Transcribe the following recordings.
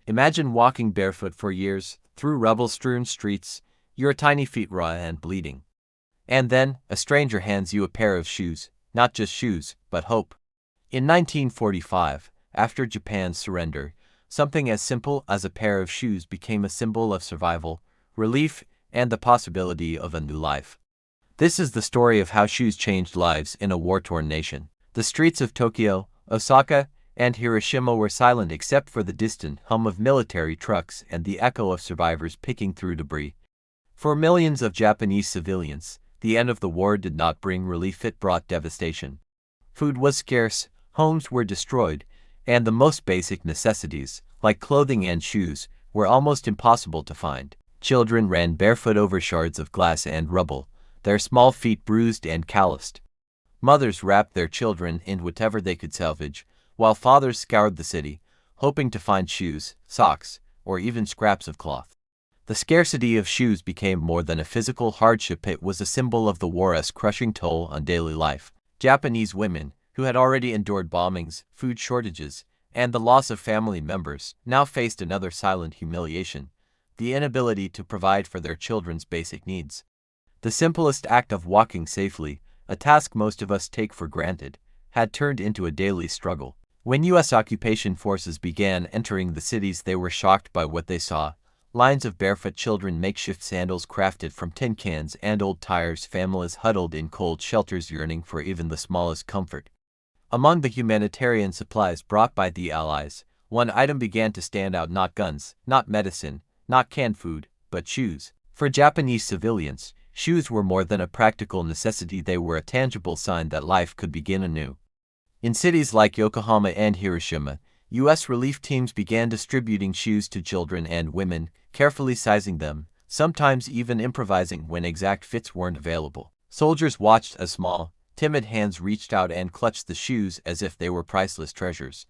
Imagine walking barefoot for years, through rubble-strewn streets, your tiny feet raw and bleeding. And then, a stranger hands you a pair of shoes, not just shoes, but hope. In 1945, after Japan's surrender, something as simple as a pair of shoes became a symbol of survival, relief, and the possibility of a new life. This is the story of how shoes changed lives in a war-torn nation. The streets of Tokyo, Osaka, and Hiroshima were silent except for the distant hum of military trucks and the echo of survivors picking through debris. For millions of Japanese civilians, the end of the war did not bring relief, it brought devastation. Food was scarce, homes were destroyed, and the most basic necessities, like clothing and shoes, were almost impossible to find. Children ran barefoot over shards of glass and rubble, their small feet bruised and calloused. Mothers wrapped their children in whatever they could salvage, while fathers scoured the city, hoping to find shoes, socks, or even scraps of cloth. The scarcity of shoes became more than a physical hardship, it was a symbol of the war's crushing toll on daily life. Japanese women, who had already endured bombings, food shortages, and the loss of family members, now faced another silent humiliation: the inability to provide for their children's basic needs. The simplest act of walking safely, a task most of us take for granted, had turned into a daily struggle. When U.S. occupation forces began entering the cities, they were shocked by what they saw: lines of barefoot children, makeshift sandals crafted from tin cans and old tires, families huddled in cold shelters yearning for even the smallest comfort. Among the humanitarian supplies brought by the Allies, one item began to stand out: not guns, not medicine, not canned food, but shoes. For Japanese civilians, shoes were more than a practical necessity, they were a tangible sign that life could begin anew. In cities like Yokohama and Hiroshima, U.S. relief teams began distributing shoes to children and women, carefully sizing them, sometimes even improvising when exact fits weren't available. Soldiers watched as small, timid hands reached out and clutched the shoes as if they were priceless treasures.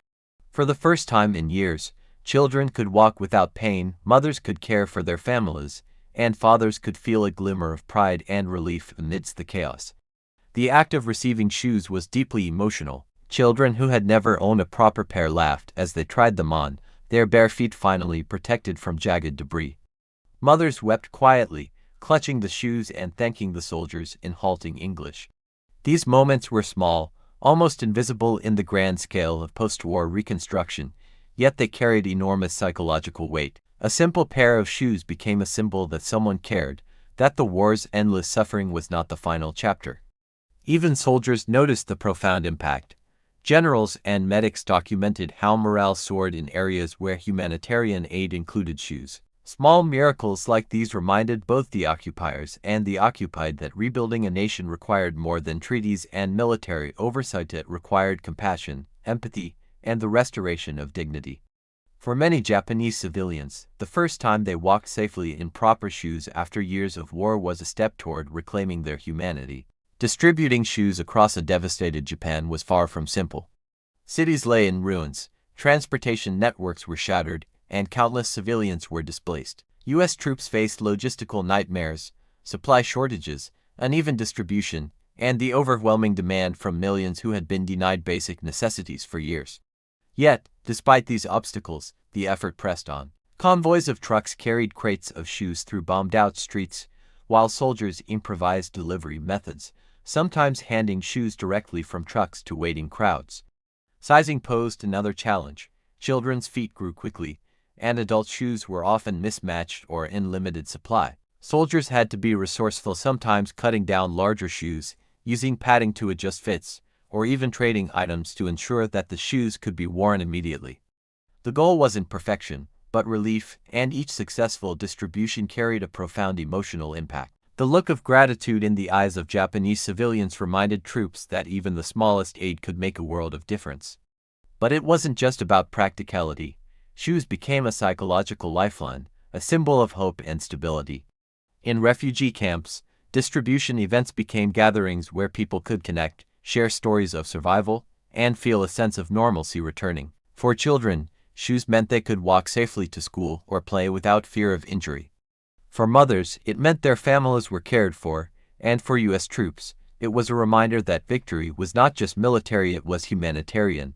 For the first time in years, children could walk without pain, mothers could care for their families, and fathers could feel a glimmer of pride and relief amidst the chaos. The act of receiving shoes was deeply emotional. Children who had never owned a proper pair laughed as they tried them on, their bare feet finally protected from jagged debris. Mothers wept quietly, clutching the shoes and thanking the soldiers in halting English. These moments were small, almost invisible in the grand scale of post-war reconstruction, yet they carried enormous psychological weight. A simple pair of shoes became a symbol that someone cared, that the war's endless suffering was not the final chapter. Even soldiers noticed the profound impact. Generals and medics documented how morale soared in areas where humanitarian aid included shoes. Small miracles like these reminded both the occupiers and the occupied that rebuilding a nation required more than treaties and military oversight. It required compassion, empathy, and the restoration of dignity. For many Japanese civilians, the first time they walked safely in proper shoes after years of war was a step toward reclaiming their humanity. Distributing shoes across a devastated Japan was far from simple. Cities lay in ruins, transportation networks were shattered, and countless civilians were displaced. U.S. troops faced logistical nightmares, supply shortages, uneven distribution, and the overwhelming demand from millions who had been denied basic necessities for years. Yet, despite these obstacles, the effort pressed on. Convoys of trucks carried crates of shoes through bombed-out streets, while soldiers improvised delivery methods, sometimes handing shoes directly from trucks to waiting crowds. Sizing posed another challenge. Children's feet grew quickly, and adult shoes were often mismatched or in limited supply. Soldiers had to be resourceful, sometimes cutting down larger shoes, using padding to adjust fits, or even trading items to ensure that the shoes could be worn immediately. The goal wasn't perfection, but relief, and each successful distribution carried a profound emotional impact. The look of gratitude in the eyes of Japanese civilians reminded troops that even the smallest aid could make a world of difference. But it wasn't just about practicality. Shoes became a psychological lifeline, a symbol of hope and stability. In refugee camps, distribution events became gatherings where people could connect, share stories of survival, and feel a sense of normalcy returning. For children, shoes meant they could walk safely to school or play without fear of injury. For mothers, it meant their families were cared for, and for U.S. troops, it was a reminder that victory was not just military, it was humanitarian.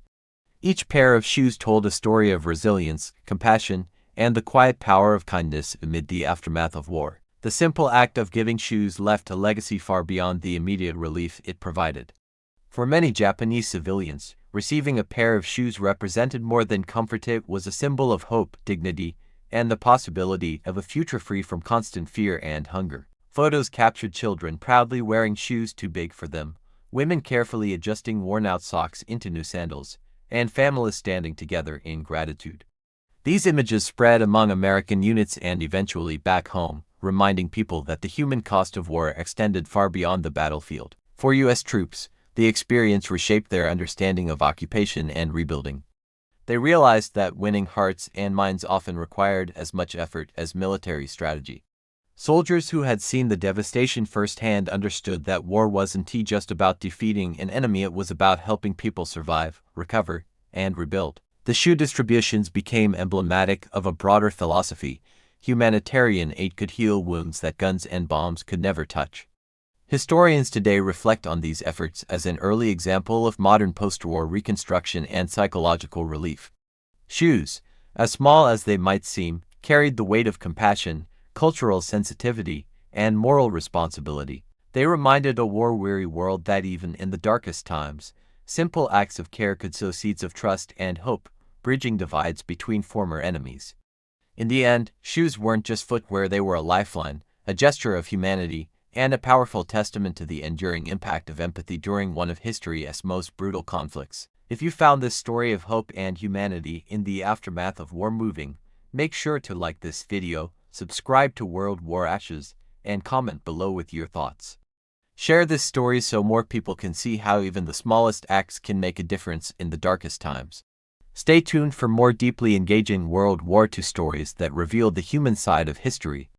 Each pair of shoes told a story of resilience, compassion, and the quiet power of kindness amid the aftermath of war. The simple act of giving shoes left a legacy far beyond the immediate relief it provided. For many Japanese civilians, receiving a pair of shoes represented more than comfort. It was a symbol of hope, dignity, and the possibility of a future free from constant fear and hunger. Photos captured children proudly wearing shoes too big for them, women carefully adjusting worn-out socks into new sandals, and families standing together in gratitude. These images spread among American units and eventually back home, reminding people that the human cost of war extended far beyond the battlefield. For U.S. troops, the experience reshaped their understanding of occupation and rebuilding. They realized that winning hearts and minds often required as much effort as military strategy. Soldiers who had seen the devastation firsthand understood that war wasn't just about defeating an enemy, it was about helping people survive, recover, and rebuild. The shoe distributions became emblematic of a broader philosophy. Humanitarian aid could heal wounds that guns and bombs could never touch. Historians today reflect on these efforts as an early example of modern post-war reconstruction and psychological relief. Shoes, as small as they might seem, carried the weight of compassion, cultural sensitivity, and moral responsibility. They reminded a war-weary world that even in the darkest times, simple acts of care could sow seeds of trust and hope, bridging divides between former enemies. In the end, shoes weren't just footwear, they were a lifeline, a gesture of humanity, and a powerful testament to the enduring impact of empathy during one of history's most brutal conflicts. If you found this story of hope and humanity in the aftermath of war moving, make sure to like this video, subscribe to World War Ashes, and comment below with your thoughts. Share this story so more people can see how even the smallest acts can make a difference in the darkest times. Stay tuned for more deeply engaging World War II stories that reveal the human side of history.